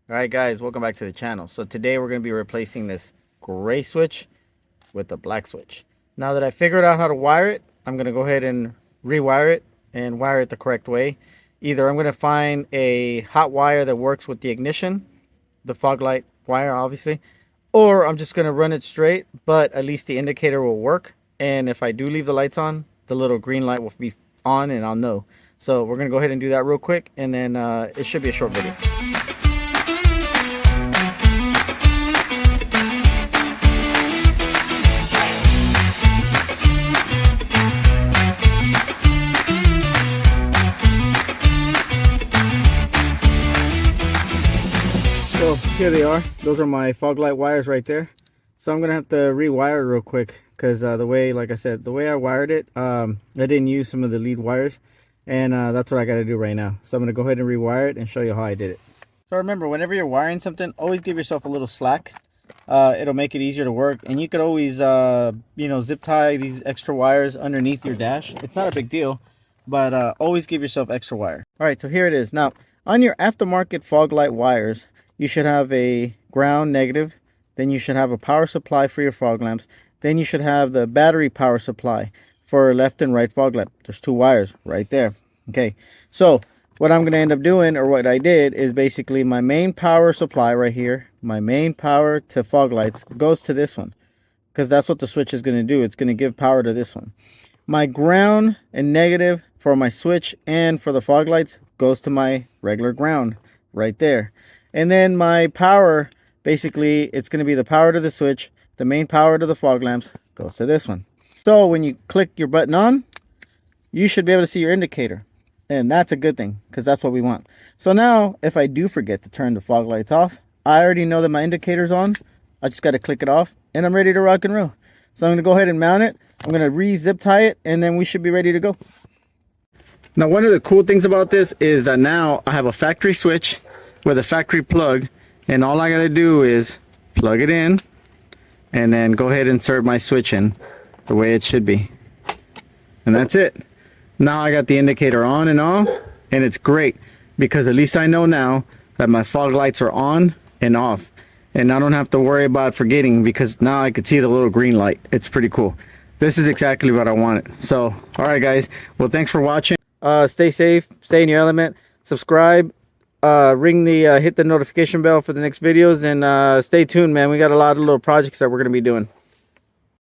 All right, guys, welcome back to the channel. So today we're going to be replacing this gray switch with the black switch. Now that I figured out how to wire it, I'm going to go ahead and rewire it and wire it the correct way. Either I'm going to find a hot wire that works with the ignition, the fog light wire obviously, or I'm just going to run it straight, but at least the indicator will work. And if I do leave the lights on, the little green light will be on and I'll know. So we're going to go ahead and do that real quick, and then it should be a short video. So here they are. Those are my fog light wires right there. So I'm gonna have to rewire it real quick because the way, like I said, the way I wired it, I didn't use some of the lead wires, and that's what I got to do right now. So I'm gonna go ahead and rewire it and show you how I did it. So remember, whenever you're wiring something, always give yourself a little slack. It'll make it easier to work, and you could always, zip tie these extra wires underneath your dash. It's not a big deal, but always give yourself extra wire. All right, so here it is. Now, on your aftermarket fog light wires, you should have a ground negative, then you should have a power supply for your fog lamps, then you should have the battery power supply for left and right fog lamp. There's two wires right there. Okay, so what I'm going to end up doing, or what I did, is basically my main power supply right here, my main power to fog lights goes to this one, because that's what the switch is going to do. It's going to give power to this one. My ground and negative for my switch and for the fog lights goes to my regular ground right there. And then my power, basically, it's going to be the power to the switch. The main power to the fog lamps goes to this one. So when you click your button on, you should be able to see your indicator. And that's a good thing, because that's what we want. So now, if I do forget to turn the fog lights off, I already know that my indicator's on. I just got to click it off, and I'm ready to rock and roll. So I'm going to go ahead and mount it. I'm going to re-zip tie it, and then we should be ready to go. Now, one of the cool things about this is that now I have a factory switch with a factory plug, and all I gotta do is plug it in and then go ahead and insert my switch in the way it should be, and that's it. Now I got the indicator on and off, and it's great because at least I know now that my fog lights are on and off, and I don't have to worry about forgetting, because now I could see the little green light. It's pretty cool. This is exactly what I wanted. So all right, guys, well, thanks for watching. Stay safe, stay in your element, subscribe, hit the notification bell for the next videos, and stay tuned, man. We got a lot of little projects that we're going to be doing.